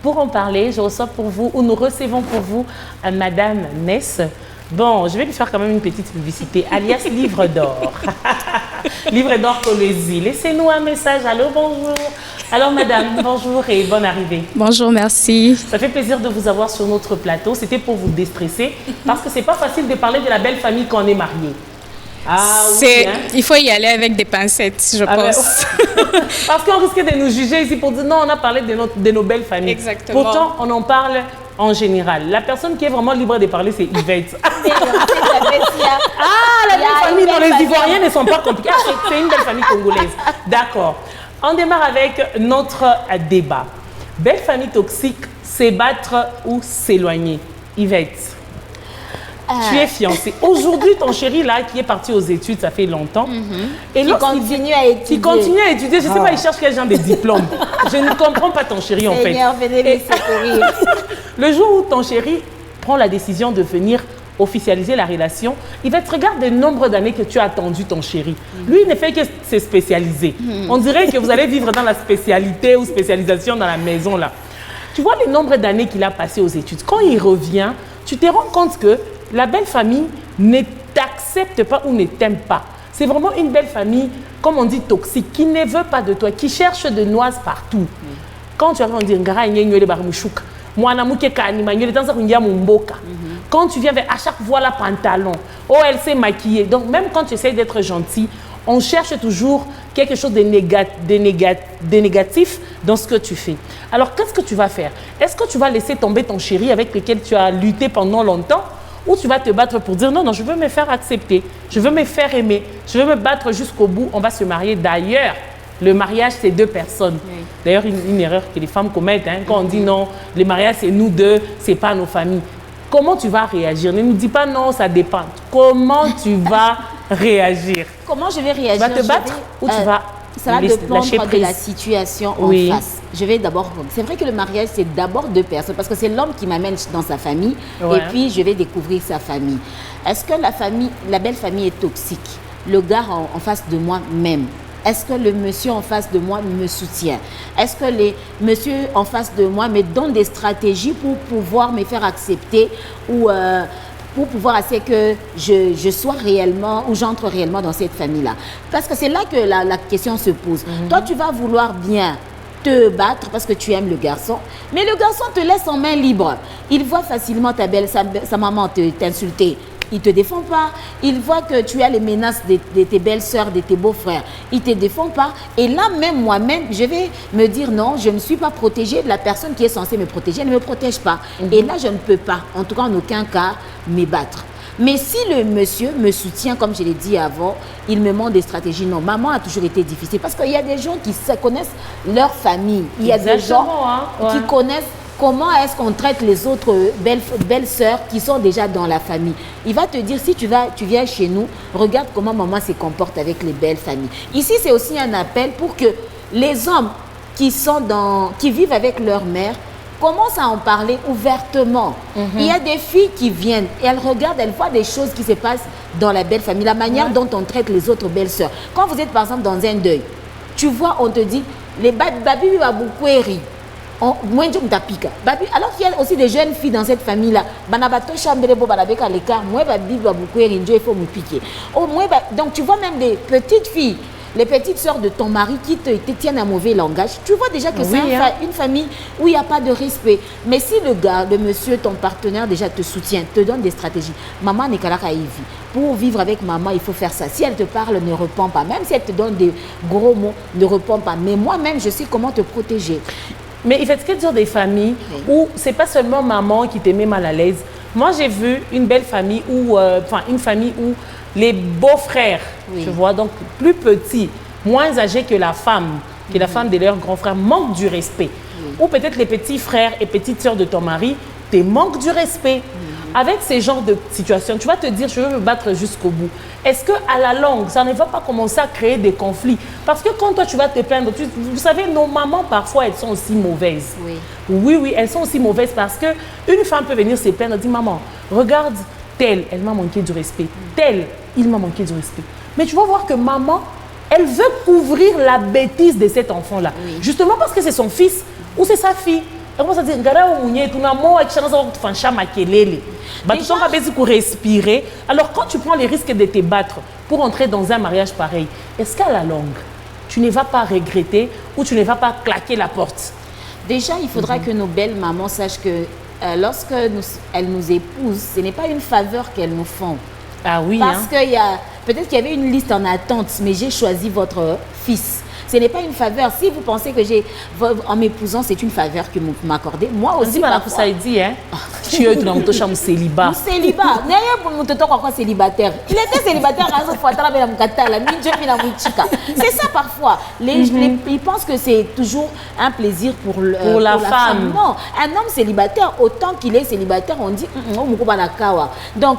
Pour en parler, je reçois pour vous, ou nous recevons pour vous, Madame Ness. Bon, je vais lui faire quand même une petite publicité, alias Livre d'Or. Livre d'Or Poésie. Laissez-nous un message. Allô, bonjour. Alors, madame, bonjour et bonne arrivée. Bonjour, merci. Ça fait plaisir de vous avoir sur notre plateau. C'était pour vous déstresser, parce que c'est pas facile de parler de la belle famille quand on est marié. Ah, oui, hein? Il faut y aller avec des pincettes, je pense. Parce qu'on risquait de nous juger ici pour dire non, on a parlé de nos belles familles. Exactement. Pourtant, on en parle en général. La personne qui est vraiment libre de parler, c'est Yvette. La belle famille, non, les Ivoiriens ne sont pas compliqués. C'est une belle famille congolaise. D'accord. On démarre avec notre débat. Belle famille toxique, s'ébattre ou s'éloigner? Yvette. Tu es fiancée. Aujourd'hui, ton chéri, là, qui est parti aux études, ça fait longtemps. Et il continue à étudier. Il continue à étudier. Je ne sais pas, il cherche quel genre de diplôme. Je ne comprends pas ton chéri, en fait. Seigneur, venez me secourir. Le jour où ton chéri prend la décision de venir officialiser la relation, il va te regarder le nombre d'années que tu as attendu ton chéri. Lui, il ne fait que se spécialiser. On dirait que vous allez vivre dans la spécialité ou spécialisation dans la maison, là. Tu vois le nombre d'années qu'il a passé aux études. Quand il revient, tu te rends compte que la belle famille ne t'accepte pas ou ne t'aime pas. C'est vraiment une belle famille, comme on dit, toxique, qui ne veut pas de toi, qui cherche de noises partout. Quand tu arrives, on dit quand tu viens vers à chaque fois la pantalon, oh elle s'est maquillée. Donc même quand tu essaies d'être gentil, on cherche toujours quelque chose de négatif dans ce que tu fais. Alors qu'est-ce que tu vas faire? Est-ce que tu vas laisser tomber ton chéri avec lequel tu as lutté pendant longtemps? Ou tu vas te battre pour dire non, non, je veux me faire accepter, je veux me faire aimer, je veux me battre jusqu'au bout, on va se marier. D'ailleurs, le mariage, c'est deux personnes. Oui. D'ailleurs, une erreur que les femmes commettent, hein, quand on dit non, le mariage, c'est nous deux, c'est pas nos familles. Comment tu vas réagir? Ne nous dis pas non, ça dépend. Comment tu vas réagir? Comment je vais réagir? Tu vas te battre ou tu vas ça va dépendre de la situation en face. Je vais d'abord... C'est vrai que le mariage, c'est d'abord deux personnes, parce que c'est l'homme qui m'amène dans sa famille, et puis je vais découvrir sa famille. Est-ce que la belle famille est toxique? Le gars en face de moi m'aime? Est-ce que le monsieur en face de moi me soutient? Est-ce que les messieurs en face de moi me donnent des stratégies pour pouvoir me faire accepter ou pour pouvoir essayer que je sois réellement ou j'entre réellement dans cette famille-là? Parce que c'est là que la question se pose. Toi, tu vas vouloir bien te battre parce que tu aimes le garçon, mais le garçon te laisse en main libre. Il voit facilement sa maman t'insulter. Il ne te défend pas. Il voit que tu as les menaces de tes belles-sœurs, de tes beaux-frères. Il ne te défend pas. Et là, même moi-même, je vais me dire non, je ne suis pas protégée. La personne qui est censée me protéger, elle ne me protège pas. Et là, je ne peux pas, en tout cas en aucun cas, me battre. Mais si le monsieur me soutient, comme je l'ai dit avant, il me montre des stratégies. Non, maman a toujours été difficile. Parce qu'il y a des gens qui connaissent leur famille. Il y a des gens qui connaissent comment est-ce qu'on traite les autres belles sœurs qui sont déjà dans la famille. Il va te dire, si tu viens chez nous, regarde comment maman se comporte avec les belles familles. Ici, c'est aussi un appel pour que les hommes qui vivent avec leur mère commencent à en parler ouvertement. Il y a des filles qui viennent et elles regardent, elles voient des choses qui se passent dans la belle famille, la manière dont on traite les autres belles sœurs. Quand vous êtes par exemple dans un deuil, tu vois, on te dit, les babi va beaucoup rire. Alors qu'il y a aussi des jeunes filles dans cette famille-là. Donc tu vois même des petites filles, les petites sœurs de ton mari qui te tiennent un mauvais langage. Tu vois déjà que c'est une famille où il n'y a pas de respect. Mais si le monsieur, ton partenaire déjà te soutient, te donne des stratégies. Maman n'est qu'à la Kaïvi. Pour vivre avec maman, il faut faire ça. Si elle te parle, ne réponds pas. Même si elle te donne des gros mots, ne réponds pas. Mais moi-même, je sais comment te protéger. Mais il fait que dire des familles où c'est pas seulement maman qui te met mal à l'aise. Moi, j'ai vu une belle famille où, une famille où les beaux-frères, tu vois, donc plus petits, moins âgés que la femme de leur grand frère, manquent du respect. Ou peut-être les petits frères et petites sœurs de ton mari te manquent du respect. Avec ces genres de situations, tu vas te dire, je veux me battre jusqu'au bout. Est-ce qu'à la longue, ça ne va pas commencer à créer des conflits? Parce que quand toi, tu vas te plaindre, vous savez, nos mamans, parfois, elles sont aussi mauvaises. Oui, elles sont aussi mauvaises parce qu'une femme peut venir se plaindre et dire, maman, regarde, telle, elle m'a manqué du respect. Telle, il m'a manqué du respect. Mais tu vas voir que maman, elle veut couvrir la bêtise de cet enfant-là. Justement parce que c'est son fils ou c'est sa fille. Elle commence à dire, respirer. Alors quand tu prends les risques de te battre pour entrer dans un mariage pareil, est-ce qu'à la longue, tu ne vas pas regretter ou tu ne vas pas claquer la porte? Déjà, il faudra que nos belles mamans sachent que lorsque elles nous épousent, ce n'est pas une faveur qu'elles nous font. Ah oui. Parce qu'il y a, peut-être qu'il y avait une liste en attente, mais j'ai choisi votre fils. Ce n'est pas une faveur. Si vous pensez que en m'épousant, c'est une faveur que vous m'accordez, moi aussi. Ça dit, hein? Tu es dans mon célibat. Célibat. Célibataire. Il était célibataire à ce fois. C'est ça parfois. Ils pensent que c'est toujours un plaisir pour la femme. Non, un homme célibataire, autant qu'il est célibataire, on dit donc.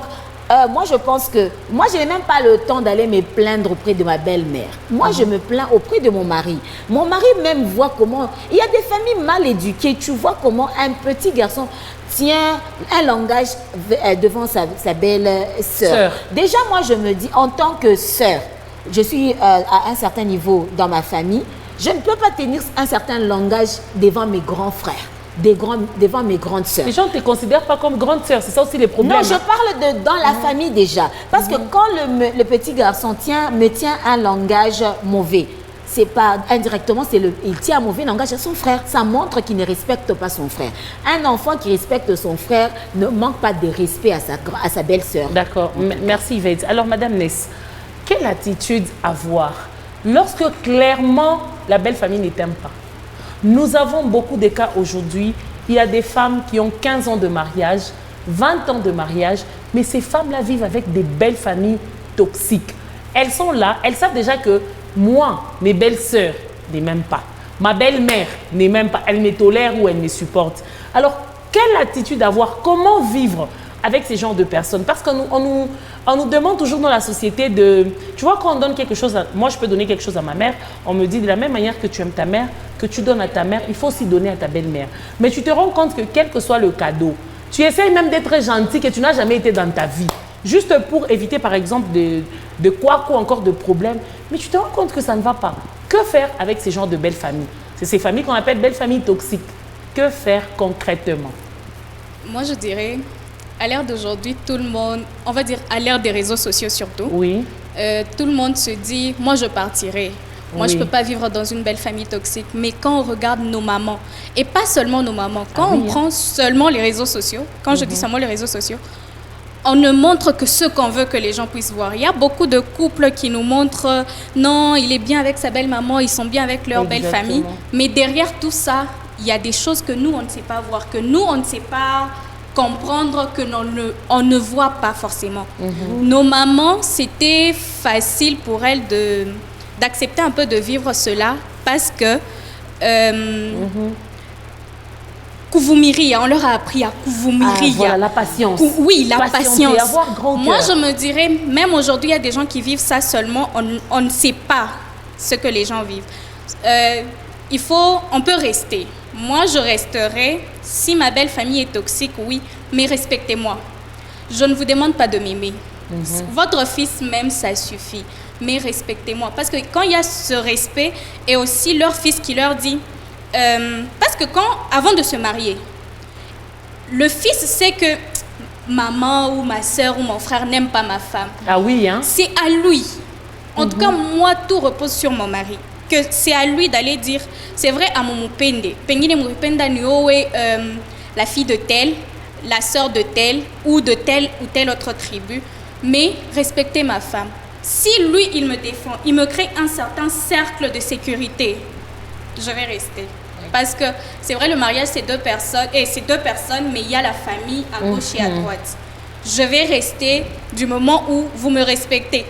Moi, je pense que... Moi, je n'ai même pas le temps d'aller me plaindre auprès de ma belle-mère. Moi, je me plains auprès de mon mari. Mon mari même voit comment... Il y a des familles mal éduquées. Tu vois comment un petit garçon tient un langage devant sa belle-sœur. Déjà, moi, je me dis, en tant que sœur, je suis à un certain niveau dans ma famille, je ne peux pas tenir un certain langage devant mes grands frères. Devant mes grandes sœurs. Les gens ne te considèrent pas comme grande sœur, c'est ça aussi les problèmes. Non, je parle dans la famille déjà. Parce que quand le petit garçon me tient un langage mauvais, c'est pas indirectement, il tient un mauvais langage à son frère. Ça montre qu'il ne respecte pas son frère. Un enfant qui respecte son frère ne manque pas de respect à sa belle-sœur. D'accord, merci Yvette. Alors Madame Ness, quelle attitude avoir lorsque clairement la belle famille ne t'aime pas? Nous avons beaucoup de cas aujourd'hui. Il y a des femmes qui ont 15 ans de mariage, 20 ans de mariage, mais ces femmes-là vivent avec des belles familles toxiques. Elles sont là, elles savent déjà que moi, mes belles-sœurs ne m'aiment pas. Ma belle-mère ne m'aime pas, elle me tolère ou elle me supporte. Alors, quelle attitude avoir? Comment vivre avec ces genres de personnes? Parce qu'on nous demande toujours dans la société de... Tu vois, quand on donne quelque chose, moi je peux donner quelque chose à ma mère, on me dit de la même manière que tu aimes ta mère, que tu donnes à ta mère, il faut aussi donner à ta belle-mère. Mais tu te rends compte que quel que soit le cadeau, tu essayes même d'être gentil que tu n'as jamais été dans ta vie, juste pour éviter par exemple de quoi ou encore de problèmes, mais tu te rends compte que ça ne va pas. Que faire avec ces genres de belles familles? C'est ces familles qu'on appelle belles familles toxiques. Que faire concrètement? Moi je dirais... À l'ère d'aujourd'hui, tout le monde, on va dire à l'ère des réseaux sociaux surtout, oui. Tout le monde se dit, moi je partirai. Moi, je ne peux pas vivre dans une belle famille toxique. Mais quand on regarde nos mamans, et pas seulement nos mamans, quand on prend seulement les réseaux sociaux, quand je dis seulement les réseaux sociaux, on ne montre que ce qu'on veut que les gens puissent voir. Il y a beaucoup de couples qui nous montrent, non, il est bien avec sa belle-maman, ils sont bien avec leur belle famille. Mais derrière tout ça, il y a des choses que nous, on ne sait pas voir, que nous, on ne sait pas... comprendre que on ne voit pas forcément. Nos mamans, c'était facile pour elles d'accepter un peu de vivre cela parce que Kuvumiria, on leur a appris à Kuvumiria. Voilà, la patience. Oui, la patience. Avoir grand Moi, cœur. je me dirais, même aujourd'hui, il y a des gens qui vivent ça seulement, on ne sait pas ce que les gens vivent. On peut rester. Moi, je resterai. Si ma belle famille est toxique, oui, mais respectez-moi. Je ne vous demande pas de m'aimer. Votre fils m'aime, ça suffit. Mais respectez-moi. Parce que quand il y a ce respect, et aussi leur fils qui leur dit... parce que avant de se marier, le fils sait que maman ou ma soeur ou mon frère n'aime pas ma femme. Ah oui, hein? C'est à lui. En tout cas, moi, tout repose sur mon mari. Que c'est à lui d'aller dire, c'est vrai à mon pende, la fille de tel, la sœur de tel ou telle autre tribu, mais respectez ma femme. Si lui, il me défend, il me crée un certain cercle de sécurité, je vais rester. Parce que c'est vrai, le mariage, c'est deux personnes, mais il y a la famille à gauche et à droite. Je vais rester du moment où vous me respectez.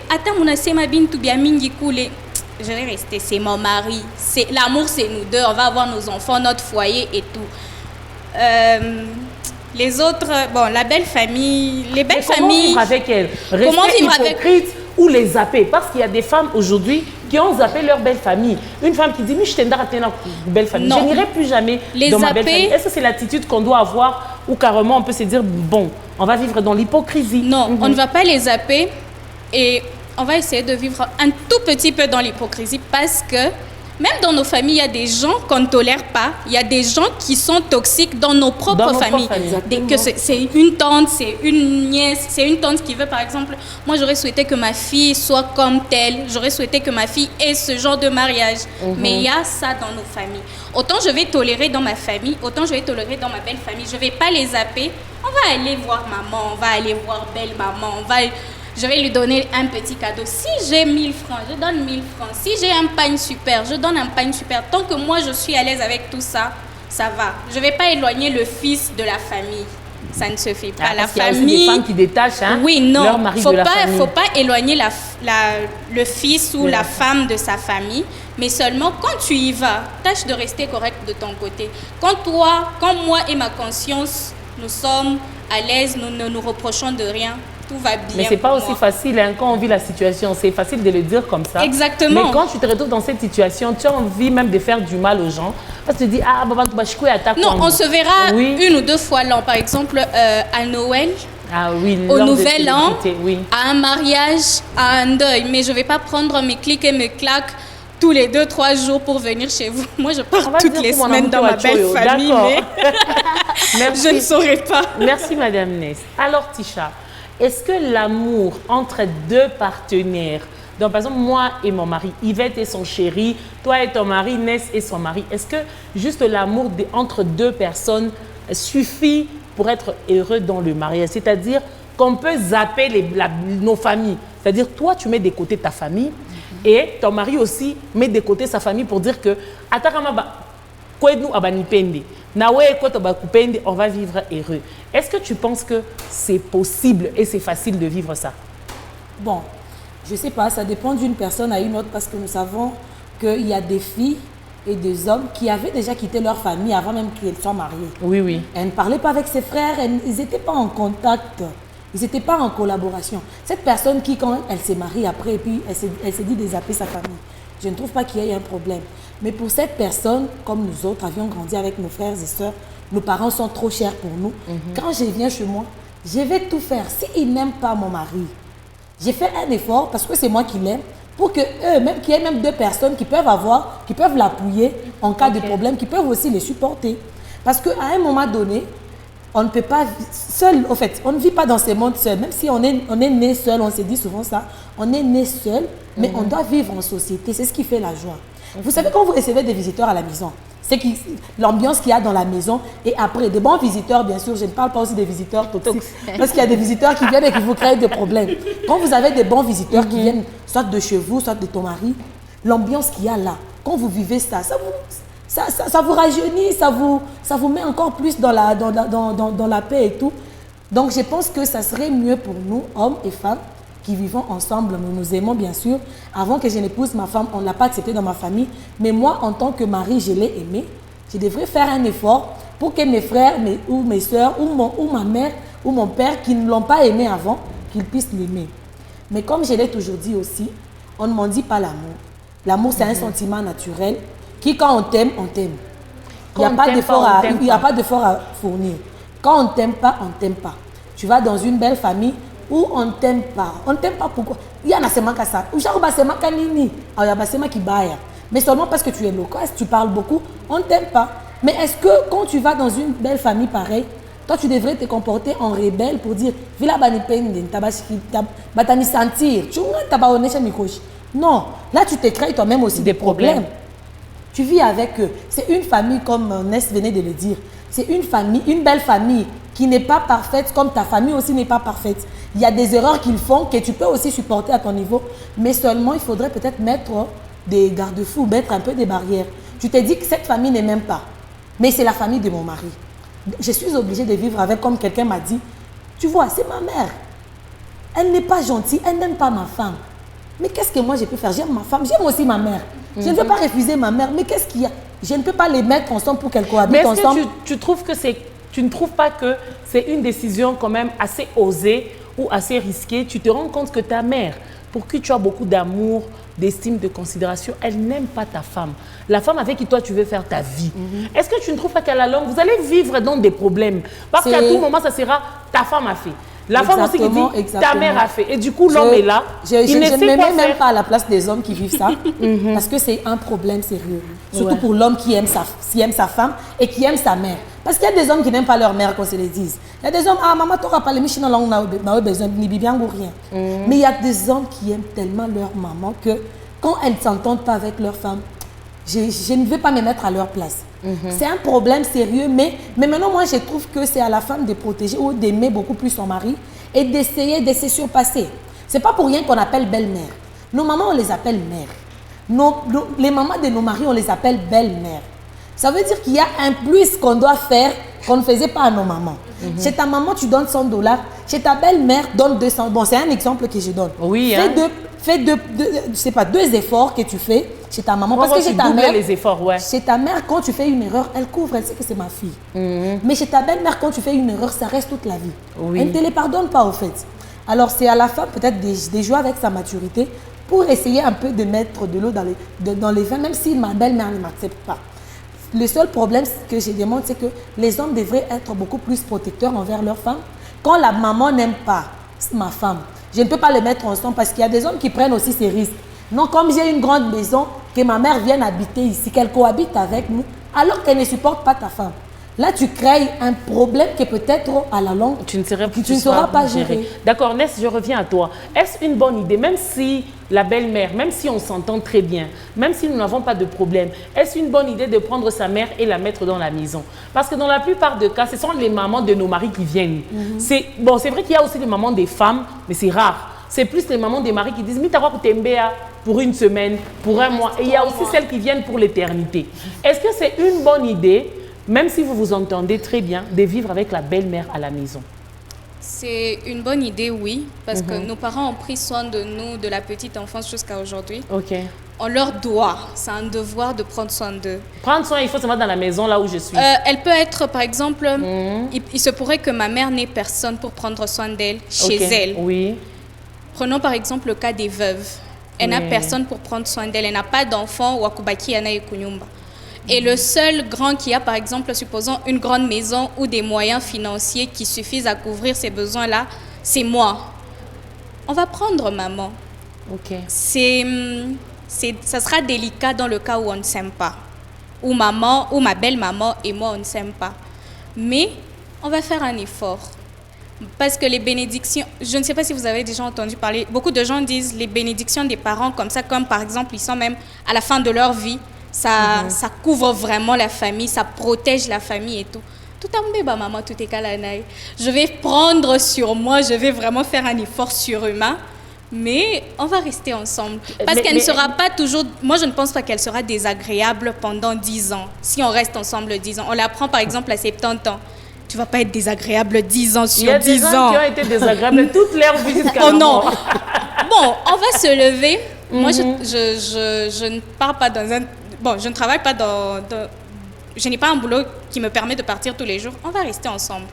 Je vais rester, c'est mon mari. L'amour, c'est nous deux. On va avoir nos enfants, notre foyer et tout. Les autres, la belle famille, les belles familles... Comment vivre avec elles? Rester hypocrite ou les zapper? Parce qu'il y a des femmes aujourd'hui qui ont zappé leur belle famille. Une femme qui dit, mais je t'ai raté une belle famille. Je n'irai plus jamais dans ma belle famille. Est-ce que c'est l'attitude qu'on doit avoir ou carrément on peut se dire, bon, on va vivre dans l'hypocrisie? Non, on ne va pas les zapper et... on va essayer de vivre un tout petit peu dans l'hypocrisie parce que Même dans nos familles, il y a des gens qu'on ne tolère pas. Il y a des gens qui sont toxiques dans nos propres familles. Que c'est une tante, c'est une nièce, c'est une tante qui veut, par exemple, moi j'aurais souhaité que ma fille soit comme telle, j'aurais souhaité que ma fille ait ce genre de mariage. Mais il y a ça dans nos familles. Autant je vais tolérer dans ma famille, autant je vais tolérer dans ma belle famille. Je ne vais pas les zapper. On va aller voir maman, on va aller voir belle maman, je vais lui donner un petit cadeau. Si j'ai 1000 francs, je donne 1000 francs. Si j'ai un pagne super, je donne un pagne super. Tant que moi, je suis à l'aise avec tout ça, ça va. Je ne vais pas éloigner le fils de la famille. Ça ne se fait pas. La famille... Il y a aussi des femmes qui détachent leur mari de la famille. Il ne faut pas éloigner le fils ou la femme de sa famille. Mais seulement quand tu y vas, tâche de rester correct de ton côté. Quand moi et ma conscience, nous sommes à l'aise, nous ne nous reprochons de rien, tout va bien. Mais ce n'est pas aussi facile quand on vit la situation. C'est facile de le dire comme ça. Exactement. Mais quand tu te retrouves dans cette situation, tu as envie même de faire du mal aux gens. Parce que tu te dis, non, on se verra une ou deux fois l'an. Par exemple, à Noël, au Nouvel An, à un mariage, à un deuil. Mais je ne vais pas prendre mes clics et mes claques tous les 2-3 jours pour venir chez vous. Moi, je pars toutes les semaines dans ma belle famille, mais je ne saurais pas. Merci, Madame Ness. Alors, Tisha, est-ce que l'amour entre deux partenaires, donc par exemple moi et mon mari, Yvette et son chéri, toi et ton mari, Ness et son mari, est-ce que juste l'amour entre deux personnes suffit pour être heureux dans le mariage? C'est-à-dire qu'on peut zapper nos familles. C'est-à-dire toi tu mets de côté ta famille et ton mari aussi met de côté sa famille pour dire que on va vivre heureux. Est-ce que tu penses que c'est possible et c'est facile de vivre ça? Bon, je ne sais pas, ça dépend d'une personne à une autre parce que nous savons qu'il y a des filles et des hommes qui avaient déjà quitté leur famille avant même qu'ils soient mariés. Oui. Elles ne parlaient pas avec ses frères, ils n'étaient pas en contact, ils n'étaient pas en collaboration. Cette personne qui, quand elle s'est mariée après et puis elle s'est dit de zapper sa famille, je ne trouve pas qu'il y ait un problème. Mais pour cette personne, comme nous autres avions grandi avec nos frères et sœurs, nos parents sont trop chers pour nous. Quand je viens chez moi, je vais tout faire. S'ils n'aiment pas mon mari, j'ai fait un effort parce que c'est moi qui l'aime, pour que eux, même qu'il y ait même deux personnes qui peuvent l'appuyer en cas de problème, qui peuvent aussi les supporter. Parce qu'à un moment donné, on ne peut pas seul, en fait, on ne vit pas dans ce monde seul. Même si on est né seul, on se dit souvent ça, on est né seul, mais on doit vivre en société. C'est ce qui fait la joie. Vous savez, quand vous recevez des visiteurs à la maison, c'est l'ambiance qu'il y a dans la maison. Et après, des bons visiteurs, bien sûr, je ne parle pas aussi des visiteurs toxiques. Parce qu'il y a des visiteurs qui viennent et qui vous créent des problèmes. Quand vous avez des bons visiteurs qui viennent, soit de chez vous, soit de ton mari, l'ambiance qu'il y a là, quand vous vivez ça vous rajeunit, ça vous met encore plus dans la paix et tout. Donc, je pense que ça serait mieux pour nous, hommes et femmes, qui vivons ensemble, nous nous aimons bien sûr. Avant que je n'épouse ma femme, on ne l'a pas accepté dans ma famille. Mais moi, en tant que mari, je l'ai aimé. Je devrais faire un effort pour que mes frères ou mes soeurs ou ma mère ou mon père qui ne l'ont pas aimé avant, qu'ils puissent l'aimer. Mais comme je l'ai toujours dit aussi, on ne m'en dit pas l'amour. L'amour, c'est un sentiment naturel qui, quand on t'aime, on t'aime. Il n'y a pas d'effort à fournir. Quand on ne t'aime pas, on ne t'aime pas. Tu vas dans une belle famille où on ne t'aime pas. On ne t'aime pas pourquoi? Il y a un sema ça. Ou genre sema kanini. Il y a un sema qui baya. Mais seulement parce que tu es loquace, tu parles beaucoup, on ne t'aime pas. Mais est-ce que quand tu vas dans une belle famille pareille, toi tu devrais te comporter en rebelle pour dire vila bani pende tabaski batani sentir. Tu non, là tu te crées toi-même aussi des problèmes. Tu vis avec eux. C'est une famille comme Ness venait de le dire. C'est une famille, une belle famille qui n'est pas parfaite comme ta famille aussi n'est pas parfaite. Il y a des erreurs qu'ils font que tu peux aussi supporter à ton niveau, mais seulement il faudrait peut-être mettre des garde-fous, mettre un peu des barrières. Tu te dis que cette famille ne m'aime pas, mais c'est la famille de mon mari. Je suis obligée de vivre avec, comme quelqu'un m'a dit, tu vois, c'est ma mère. Elle n'est pas gentille, elle n'aime pas ma femme. Mais qu'est-ce que moi je peux faire? J'aime ma femme, j'aime aussi ma mère. Je ne veux pas refuser ma mère, mais qu'est-ce qu'il y a? Je ne peux pas les mettre ensemble pour qu'elles cohabitent ensemble. Mais est-ce que tu ne trouves pas que c'est une décision quand même assez osée ou assez risquée? Tu te rends compte que ta mère, pour qui tu as beaucoup d'amour, d'estime, de considération, elle n'aime pas ta femme. La femme avec qui toi tu veux faire ta vie. Est-ce que tu ne trouves pas qu'à la longue, vous allez vivre dans des problèmes? Parce qu'à tout moment, ça sera ta femme a fait. La femme aussi qui dit, ta mère a fait. Et du coup, l'homme est là. Je ne me mets même pas à la place des hommes qui vivent ça, parce que c'est un problème sérieux. Surtout pour l'homme qui aime sa femme et qui aime sa mère. Parce qu'il y a des hommes qui n'aiment pas leur mère, qu'on se le dise. Il y a des hommes, maman, tu n'auras pas les michins dans la langue, besoin ni bien ou rien. Mais il y a des hommes qui aiment tellement leur maman que quand elles ne s'entendent pas avec leur femme, je ne veux pas me mettre à leur place. C'est un problème sérieux, mais maintenant, moi, je trouve que c'est à la femme de protéger ou d'aimer beaucoup plus son mari et d'essayer de se surpasser. Ce n'est pas pour rien qu'on appelle belle-mère. Nos mamans, on les appelle mères. Les mamans de nos maris, on les appelle belle-mères. Ça veut dire qu'il y a un plus qu'on doit faire qu'on ne faisait pas à nos mamans. Chez ta maman, tu donnes $100. Chez ta belle-mère, donne 200. Bon, c'est un exemple que je donne. Oui, fais je sais pas, 2 efforts que tu fais chez ta maman. Parce que chez ta mère, les efforts, chez ta mère, quand tu fais une erreur, elle couvre, elle sait que c'est ma fille. Mais chez ta belle-mère, quand tu fais une erreur, ça reste toute la vie. Elle ne te les pardonne pas, au fait. Alors, c'est à la femme, peut-être, de jouer avec sa maturité pour essayer un peu de mettre de l'eau dans les vins, même si ma belle-mère ne m'accepte pas. Le seul problème que je demande, c'est que les hommes devraient être beaucoup plus protecteurs envers leurs femmes. Quand la maman n'aime pas ma femme, je ne peux pas les mettre ensemble parce qu'il y a des hommes qui prennent aussi ces risques. Non, comme j'ai une grande maison, que ma mère vienne habiter ici, qu'elle cohabite avec nous, alors qu'elle ne supporte pas ta femme. Là, tu crées un problème que peut-être à la longue, tu ne sauras pas gérer. D'accord, Ness, je reviens à toi. Est-ce une bonne idée, même si la belle-mère, même si on s'entend très bien, même si nous n'avons pas de problème, est-ce une bonne idée de prendre sa mère et la mettre dans la maison? Parce que dans la plupart des cas, ce sont les mamans de nos maris qui viennent. C'est vrai qu'il y a aussi les mamans des femmes, mais c'est rare. C'est plus les mamans des maris qui disent « Mita Mbea pour une semaine, pour un mois ». Et il y a aussi celles qui viennent pour l'éternité. Est-ce que c'est une bonne idée, même si vous vous entendez très bien, de vivre avec la belle-mère à la maison? C'est une bonne idée, oui, parce que nos parents ont pris soin de nous de la petite enfance jusqu'à aujourd'hui. Ok. On leur doit, c'est un devoir de prendre soin d'eux. Prendre soin, il faut se mettre dans la maison là où je suis. Elle peut être, par exemple, il se pourrait que ma mère n'ait personne pour prendre soin d'elle chez elle. Oui. Prenons par exemple le cas des veuves. Elle n'a personne pour prendre soin d'elle, elle n'a pas d'enfant ou akubaki yana ekunyumba. Et le seul grand qui a, par exemple, supposons une grande maison ou des moyens financiers qui suffisent à couvrir ces besoins-là, c'est moi. On va prendre maman. Ok. Ça sera délicat dans le cas où on ne s'aime pas. Ou maman, ou ma belle-maman et moi, on ne s'aime pas. Mais on va faire un effort. Parce que les bénédictions, je ne sais pas si vous avez déjà entendu parler, beaucoup de gens disent les bénédictions des parents comme ça, comme par exemple, ils sont même à la fin de leur vie. Ça couvre vraiment la famille, ça protège la famille et tout. Tout à fait, maman, tout est calanaï. Je vais prendre sur moi, je vais vraiment faire un effort surhumain, mais on va rester ensemble. Parce qu'elle ne sera pas toujours... Moi, je ne pense pas qu'elle sera désagréable pendant 10 ans. Si on reste ensemble 10 ans. On la prend par exemple à 70 ans. Tu ne vas pas être désagréable 10 ans sur 10 ans. Il y a des gens qui ont été désagréables toute leur vie jusqu'à la mort. Bon, on va se lever. Moi, je ne pars pas dans un... Bon, je ne travaille pas je n'ai pas un boulot qui me permet de partir tous les jours. On va rester ensemble.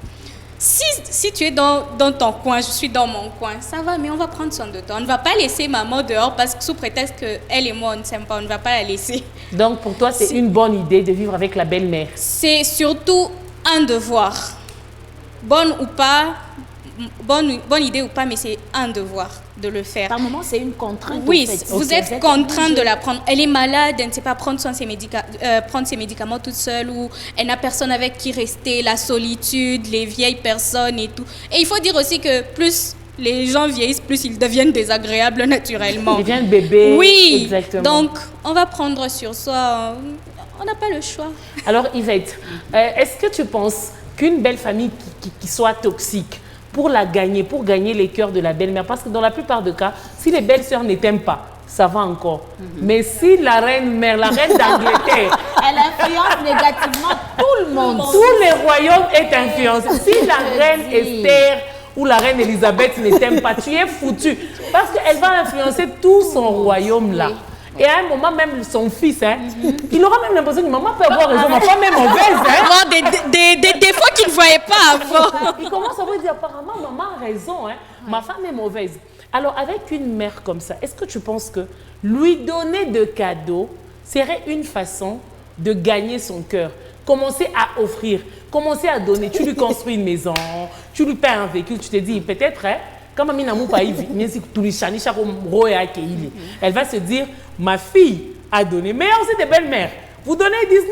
Si tu es dans ton coin, je suis dans mon coin, ça va, mais on va prendre soin de toi. On ne va pas laisser maman dehors parce que sous prétexte qu'elle et moi, on ne s'aime pas, on ne va pas la laisser. Donc, pour toi, c'est une bonne idée de vivre avec la belle-mère? C'est surtout un devoir. Bonne idée ou pas, mais c'est un devoir de le faire. Par moment, c'est une contrainte. Oui, vous êtes contraint de la prendre. Elle est malade, elle ne sait pas prendre ses médicaments toute seule, ou elle n'a personne avec qui rester, la solitude, les vieilles personnes et tout. Et il faut dire aussi que plus les gens vieillissent, plus ils deviennent désagréables naturellement. Ils deviennent bébés. Oui, exactement. Donc on va prendre sur soi. On n'a pas le choix. Alors Yvette, est-ce que tu penses qu'une belle famille qui soit toxique, pour gagner les cœurs de la belle-mère, parce que dans la plupart des cas, si les belles-sœurs ne t'aiment pas, ça va encore. Mais si la reine-mère, la reine d'Angleterre... Elle influence négativement tout le monde. Tout le royaume est influencé. Si la reine Esther ou la reine Elisabeth ne t'aime pas, tu es foutu. Parce qu'elle va influencer tout son royaume là. Et à un moment, même son fils, il aura même l'impression que maman peut avoir raison, ma femme est mauvaise. Avoir des défauts qu'il ne voyait pas avant. Il commence à vous dire, apparemment, maman a raison, ma femme est mauvaise. Alors, avec une mère comme ça, est-ce que tu penses que lui donner de cadeaux serait une façon de gagner son cœur? Commencez à offrir, commencez à donner. Tu lui construis une maison, tu lui paies un véhicule, tu te dis peut-être, hein, comme elle va se dire, ma fille a donné, mais aussi des belles-mères. Vous donnez 10 000,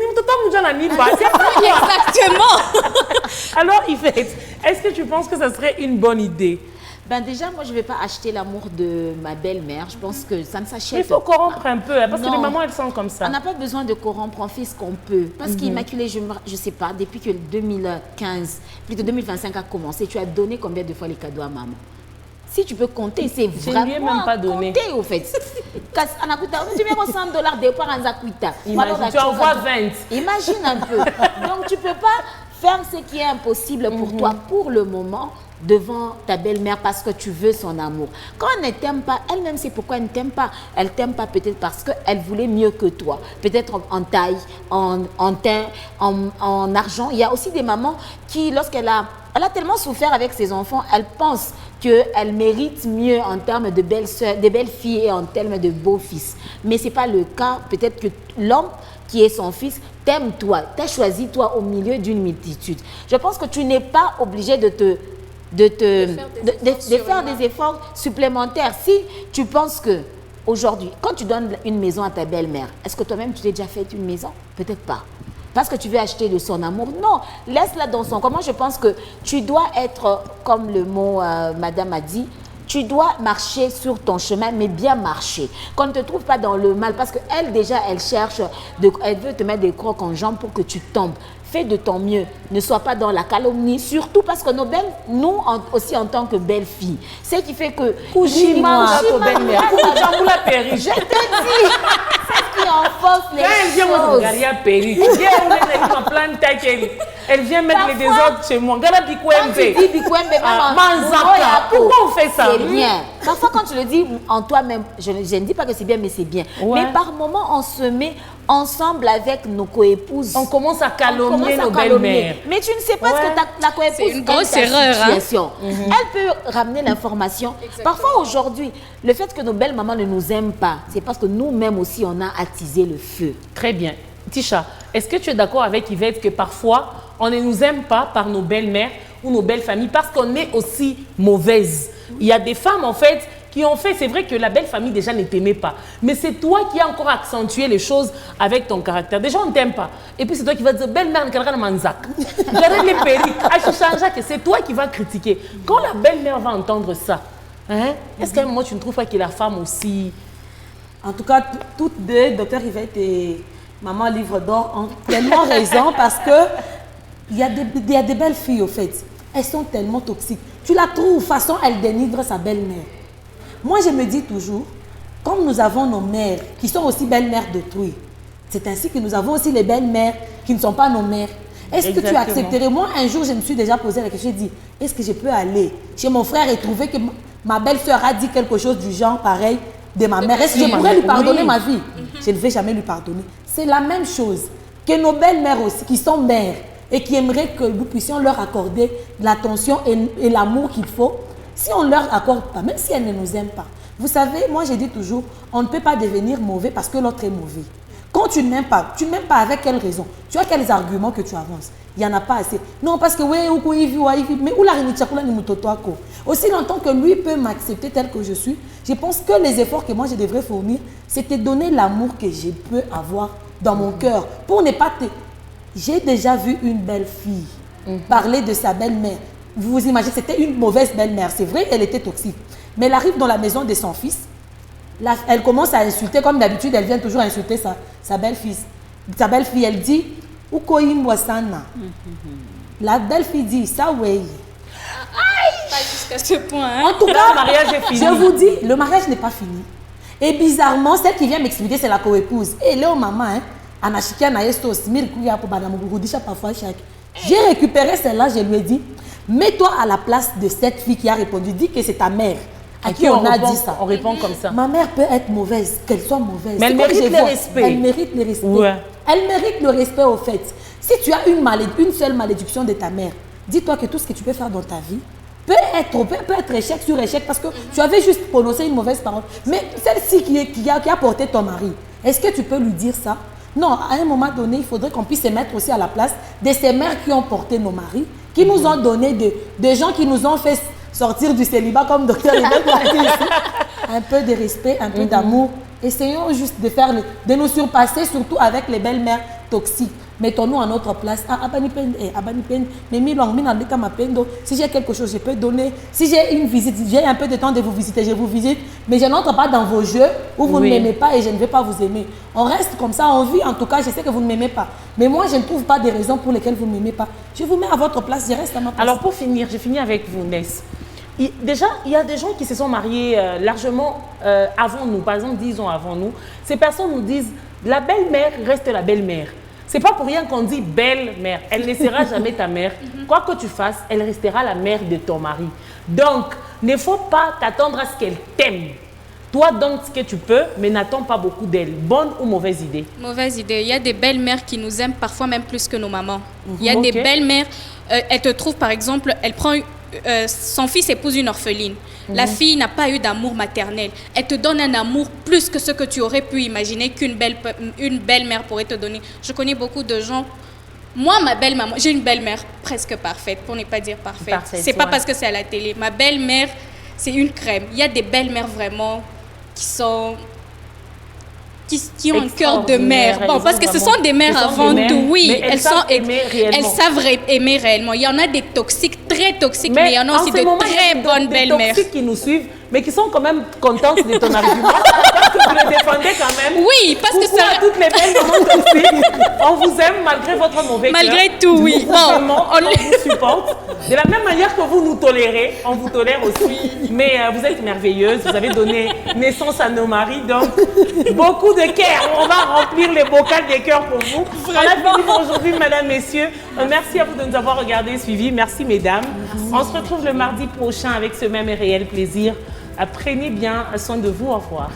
exactement. Alors, Yvette, est-ce que tu penses que ça serait une bonne idée? Ben déjà, moi, je ne vais pas acheter l'amour de ma belle-mère. Je pense que ça ne s'achète pas. Il faut corrompre un peu, parce que les mamans, elles sont comme ça. On n'a pas besoin de corrompre, on fait ce qu'on peut. Parce qu'Immaculée, je ne sais pas, depuis que 2015, plutôt 2025 a commencé, tu as donné combien de fois les cadeaux à maman? Si tu peux compter, c'est vraiment lui ai même pas donné. Compter, au fait. Tu mets $100 de part en Zakuita. Imagine, tu envoies 20. Imagine un peu. Donc, tu ne peux pas faire ce qui est impossible pour toi pour le moment devant ta belle-mère parce que tu veux son amour. Quand elle ne t'aime pas, elle-même sait pourquoi elle ne t'aime pas. Elle ne t'aime pas peut-être parce qu'elle voulait mieux que toi. Peut-être en taille, en teint, en argent. Il y a aussi des mamans qui, lorsqu'elle a tellement souffert avec ses enfants, elle pense qu'elle mérite mieux en termes de belles sœurs, de belles filles et en termes de beaux fils. Mais ce n'est pas le cas. Peut-être que l'homme qui est son fils t'aime toi, t'a choisi toi au milieu d'une multitude. Je pense que tu n'es pas obligé de faire des efforts supplémentaires. Si tu penses que aujourd'hui, quand tu donnes une maison à ta belle-mère, est-ce que toi-même tu t'es déjà fait une maison? Peut-être pas. Parce que tu veux acheter de son amour. Non, laisse-la dans son corps. Moi, je pense que tu dois être, comme le mot madame a dit, tu dois marcher sur ton chemin, mais bien marcher. Qu'on ne te trouve pas dans le mal, parce qu'elle, déjà, elle cherche, elle veut te mettre des crocs en jambes pour que tu tombes. Fais de ton mieux. Ne sois pas dans la calomnie, surtout parce que nos belles, nous aussi en tant que belles filles, c'est ce qui fait que... belle-mère. Je te dis, c'est ce qui enfonce les choses. Elle vient mettre les désordres chez moi. Quand tu dis Bikwembe, pourquoi on fait ça? C'est bien. Parfois, quand tu le dis en toi-même, je ne dis pas que c'est bien, mais c'est bien. Ouais. Mais par moments, on se met ensemble avec nos coépouses. On commence à calomnier nos belles-mères. Mais tu ne sais pas ce que la coépouse c'est une grosse erreur. Elle peut ramener l'information. Parfois, aujourd'hui, le fait que nos belles mamans ne nous aiment pas, c'est parce que nous-mêmes aussi, on a attisé le feu. Très bien. Tisha, est-ce que tu es d'accord avec Yvette que parfois, on ne nous aime pas par nos belles-mères ou nos belles familles parce qu'on est aussi mauvaise? Il y a des femmes, en fait, qui ont fait, c'est vrai que la belle famille déjà ne t'aimait pas, mais c'est toi qui as encore accentué les choses avec ton caractère. Déjà, on ne t'aime pas. Et puis, c'est toi qui vas dire, belle-mère, c'est toi qui vas critiquer. Quand la belle-mère va entendre ça, hein, est-ce qu'à un moment, tu ne trouves pas que la femme aussi... En tout cas, toutes deux, Dr Yvette et Maman Livre d'Or, ont tellement raison parce que il y a des belles filles, au fait. Elles sont tellement toxiques. Tu la trouves, façon, elle dénigre sa belle-mère. Moi, je me dis toujours, comme nous avons nos mères qui sont aussi belles-mères d'autrui, c'est ainsi que nous avons aussi les belles-mères qui ne sont pas nos mères. Est-ce que tu accepterais? Moi, un jour, je me suis déjà posé la question, je dis, est-ce que je peux aller chez mon frère et trouver que ma belle-sœur a dit quelque chose du genre pareil de ma mère? Est-ce que je pourrais lui pardonner ma vie? Je ne vais jamais lui pardonner. C'est la même chose que nos belles-mères aussi, qui sont mères et qui aimeraient que nous puissions leur accorder l'attention et l'amour qu'il faut. Si on ne leur accorde pas, même si elles ne nous aiment pas. Vous savez, moi je dis toujours, on ne peut pas devenir mauvais parce que l'autre est mauvais. Quand tu ne m'aimes pas avec quelle raison? Tu as quels arguments que tu avances? Il n'y en a pas assez. Non, parce que oui, mais où la aussi longtemps que lui peut m'accepter tel que je suis, je pense que les efforts que moi je devrais fournir, c'est te donner l'amour que je peux avoir dans mon cœur. Pour ne pas te... J'ai déjà vu une belle fille parler de sa belle-mère. Vous vous imaginez, c'était une mauvaise belle-mère. C'est vrai, elle était toxique. Mais elle arrive dans la maison de son fils. Elle commence à insulter, comme d'habitude, elle vient toujours insulter sa belle-fille. Sa belle-fille, elle dit, Ukoim Wasana. La belle-fille dit, ça oui. Pas jusqu'à ce point. Hein? En tout cas, le mariage est fini. Je vous dis, le mariage n'est pas fini. Et bizarrement, celle qui vient m'expliquer, c'est la coépouse. Et Léo, maman, hein, j'ai récupéré celle-là, je lui ai dit, mets-toi à la place de cette fille qui a répondu, dis que c'est ta mère. À qui on a dit ça. On répond comme ça. Ma mère peut être mauvaise, qu'elle soit mauvaise. Mais elle mérite le respect. Elle mérite le respect. Ouais. Elle mérite le respect au fait. Si tu as une seule malédiction de ta mère, dis-toi que tout ce que tu peux faire dans ta vie peut être échec sur échec parce que tu avais juste prononcé une mauvaise parole. Mais celle-ci qui a porté ton mari, est-ce que tu peux lui dire ça? Non, à un moment donné, il faudrait qu'on puisse se mettre aussi à la place de ces mères qui ont porté nos maris, qui nous ont donné des gens qui nous ont fait sortir du célibat comme docteur Yvette l'a dit ici. Un peu de respect, un peu d'amour. Essayons juste de nous surpasser, surtout avec les belles-mères toxiques. Mettons-nous à notre place. Si j'ai quelque chose, je peux donner. Si j'ai une visite, j'ai un peu de temps de vous visiter, je vous visite. Mais je n'entre pas dans vos jeux où vous ne m'aimez pas et je ne vais pas vous aimer. On reste comme ça, on vit. En tout cas, je sais que vous ne m'aimez pas. Mais moi, je ne trouve pas de raisons pour lesquelles vous ne m'aimez pas. Je vous mets à votre place, je reste à ma place. Alors pour finir, je finis avec vous, Ness. Déjà, il y a des gens qui se sont mariés largement avant nous, par exemple 10 ans avant nous. Ces personnes nous disent, la belle-mère reste la belle-mère. C'est pas pour rien qu'on dit belle-mère. Elle ne sera jamais ta mère. Quoi que tu fasses, elle restera la mère de ton mari. Donc, ne faut pas t'attendre à ce qu'elle t'aime. Toi, donne ce que tu peux, mais n'attends pas beaucoup d'elle. Bonne ou mauvaise idée? Mauvaise idée. Il y a des belles-mères qui nous aiment parfois même plus que nos mamans. Il y a des belles-mères, elles te trouvent par exemple, elle prend... son fils épouse une orpheline. La fille n'a pas eu d'amour maternel. Elle te donne un amour plus que ce que tu aurais pu imaginer qu'une belle-mère pourrait te donner. Je connais beaucoup de gens. Moi, ma belle-maman, j'ai une belle-mère presque parfaite, pour ne pas dire parfaite. C'est pas parce que c'est à la télé. Ma belle-mère, c'est une crème. Il y a des belles-mères vraiment qui ont un cœur de mère. Bon, parce que ce sont des mères avant tout, oui. Elles savent aimer réellement. Il y en a des toxiques, très toxiques, mais il y en a aussi de très bonnes belles-mères. Des toxiques qui nous suivent, mais qui sont quand même contentes de ton argument. Parce que vous les défendez quand même. Oui, parce que ça... à toutes les belles mamans toxiques, on vous aime malgré votre mauvais cœur. Malgré tout, oui. On vous supporte. De la même manière que vous nous tolérez, on vous tolère aussi. Mais vous êtes merveilleuse, vous avez donné naissance à nos maris, donc beaucoup de cœur. On va remplir les bocals des cœurs pour vous. On a fini pour aujourd'hui, mesdames, messieurs. Merci à vous de nous avoir regardés et suivis. Merci, mesdames. Merci. On se retrouve le mardi prochain avec ce même et réel plaisir. Prenez bien soin de vous. Au revoir.